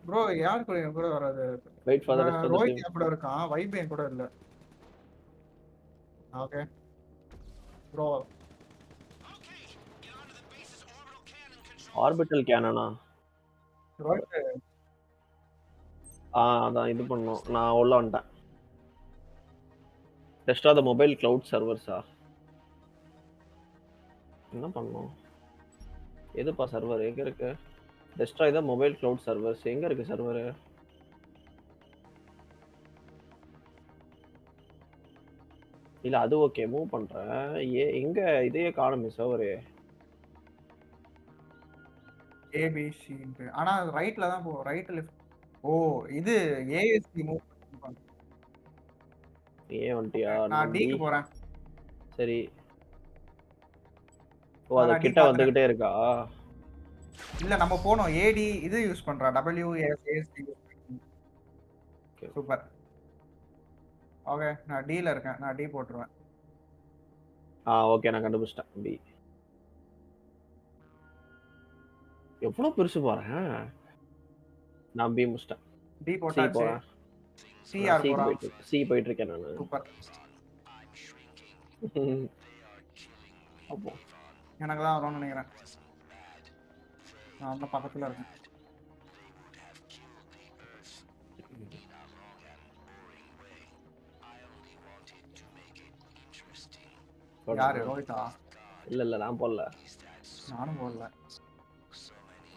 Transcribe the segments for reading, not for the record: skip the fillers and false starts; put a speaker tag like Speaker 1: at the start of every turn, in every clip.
Speaker 1: Bro யார் கூட என் கூட வராது.
Speaker 2: Wait for the rest of the
Speaker 1: Rohit
Speaker 2: team.
Speaker 1: என் கூட இருக்கான். வைப் என் கூட இல்ல. Okay bro.
Speaker 2: ஆர்பிட்டல் கேனனா?
Speaker 1: ரோஹித்
Speaker 2: அதான் இது பண்ணோம். நான் உள்ள வந்துட்டேன். Test of the mobile cloud சர்வர்ஸா? என்ன பண்ணோம்? எதுப்பா சர்வர் எங்க இருக்கு? Destroy the mobile cloud servers எங்க இருக்கு சர்வர்? இல்ல அது ஓகே மூவ் பண்றேன். எங்க இதையே காணுமே சர்வர்.
Speaker 1: ஏபிசி. ஆனா ரைட்ல தான் போ. Right left. ஓ இது ஏஎஸ்டி மூவ் பண்ணுவாங்க.
Speaker 2: ஏ வந்துட்டியா?
Speaker 1: நான்
Speaker 2: நான் பி.
Speaker 1: டிக்கு போறேன்.
Speaker 2: சரி. ஓ அது
Speaker 1: நான் டி
Speaker 2: கிட்ட
Speaker 1: பாத்துறேன்.
Speaker 2: வந்துகிட்டே இருக்கா?
Speaker 1: இல்ல நம்ம போனோம். ஏடி இது யூஸ் பண்றேன். WASD. சூப்பர். ஓகே நான் டில இருக்கேன். நான் டி போட்டுருவேன்.
Speaker 2: ஓகே நான் கண்டுபிடிச்சிட்டேன். பி. எவ்வளவு பெருசு பாறேன். நான் பி முடிச்சிட்டேன்.
Speaker 1: டி
Speaker 2: சி
Speaker 1: போட்டாச்சு.
Speaker 2: போறேன்.
Speaker 1: சி
Speaker 2: நான்
Speaker 1: யார்
Speaker 2: சிக்கு
Speaker 1: போறா?
Speaker 2: போயிட்டு சி போயிட்டு இருக்கேன் நானு.
Speaker 1: சூப்பர்.
Speaker 2: அப்போ
Speaker 1: எனக்கு தான் வரும்னு நினைக்கிறேன். நான் அந்த பக்கத்துல இருக்கேன். யாரு ரோஹிதா?
Speaker 2: இல்ல நான் போடல.
Speaker 1: நானும் போடல.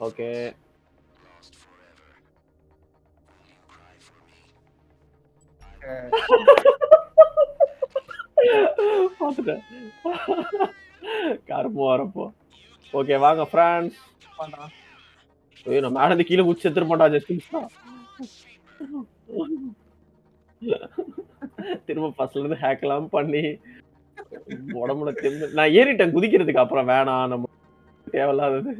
Speaker 2: ஓகே. பாத்துட்டேன். கரும்பு வரப்போ. ஓகே வாங்க ஃப்ரெண்ட்ஸ். ஐயோ நான் மேல இருந்து கீழே குச்சி செத்துற மாட்டா ஜஸ்டின்ஸ்டா. திரும்ப ஃபர்ஸ்ட்ல இருந்து ஹேக்லாம் பண்ணி உடம்புல தெம்பு நான் ஏறிட்டேன் குதிக்கிறதுக்கு அப்புறம் வேணாம் நம்ம தேவையில்லாதது.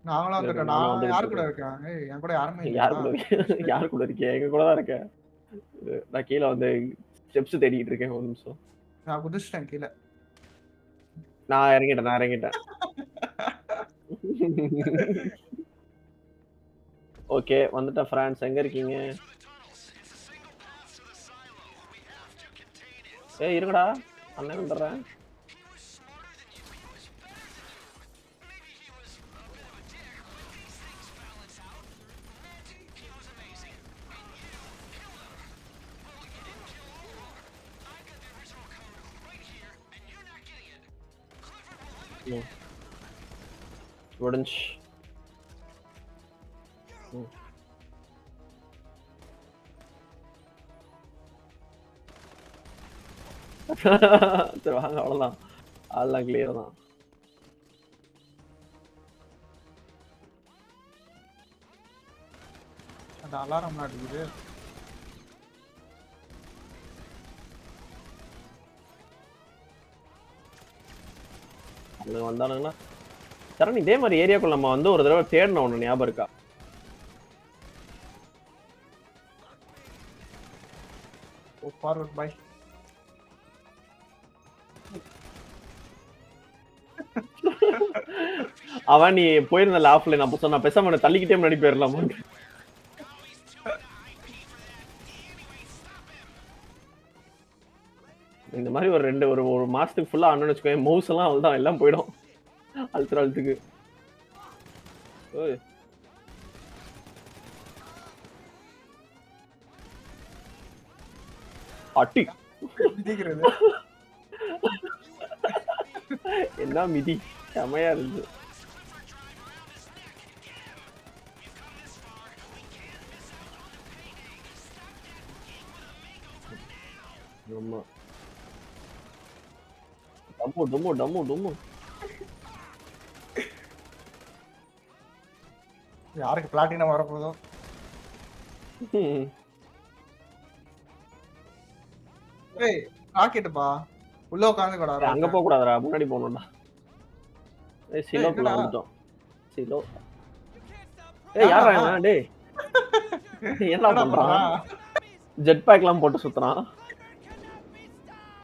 Speaker 1: நாங்களும் வந்துட்டோம்.
Speaker 2: நானும்
Speaker 1: நான்
Speaker 2: வந்துகிட்டு
Speaker 1: யார் கூட
Speaker 2: இருக்கேன்.
Speaker 1: இருக்கேன்? ஏய் என் கூட யாருமே
Speaker 2: யாரு
Speaker 1: இல்லையா?
Speaker 2: கூட யாரு கூட இருக்கேன்? எங்க கூட தான் இருக்கேன். நான் கீழே வந்து ஸ்டெப்ஸ் தேடிட்டு இருக்கேன் ஒரு நிமிஷம்.
Speaker 1: நான் குதிச்சிட்டேன் கீழே.
Speaker 2: நான் இறங்கிட்டேன். ஓகே வந்துட்டேன் ஃப்ரெண்ட்ஸ். எங்க இருக்கீங்க? ஏய் இருங்கடா. அண்ணன் வந்துடுறேன். முடிஞ்சு. சரி வாங்க அவ்வளவுதான். அதெல்லாம் கிளியர் தான்.
Speaker 1: அந்த அலாரம் அடிக்குது.
Speaker 2: அவங்க வந்தானுங்கன்னா சரண் இதே மாதிரி ஏரியாக்குள்ள நம்ம வந்து ஒரு தடவை தேடணும் ஒண்ணு ஞாபகம் இருக்கா?
Speaker 1: ஓ ஃபார்வர்ட் பை.
Speaker 2: அவன் நீ போயிருந்த லாஃப்ல நான் சொன்ன பேசாம தள்ளிக்கிட்டே முன்னாடி போயிடலாமா? இந்த மாதிரி ஒரு மாசத்துக்கு ஃபுல்லா ஆனு வச்சுக்கோங்க மவுஸ் எல்லாம் அவ்வளவுதான் எல்லாம் போயிடும். அழுத்துக்கு அட்டி என்ன மிதி செமையா இருந்து. ஆமா டம்மு
Speaker 1: யாருக்கு பிளாட்டினம் வரப்போதோ. ஏய் ராக்கெட்டுப்பா உள்ள உட்கார்ந்து கூட
Speaker 2: அங்க போக கூடாதுடா முன்னாடி போகணும்டா. ஏய் சிலோக்குள்ள வந்துட்டோம். சிலோ ஏய் யாரா இவன்? டேய் என்ன பண்றான்? ஜெட் பேக்லாம் போட்டு சுத்துறான்.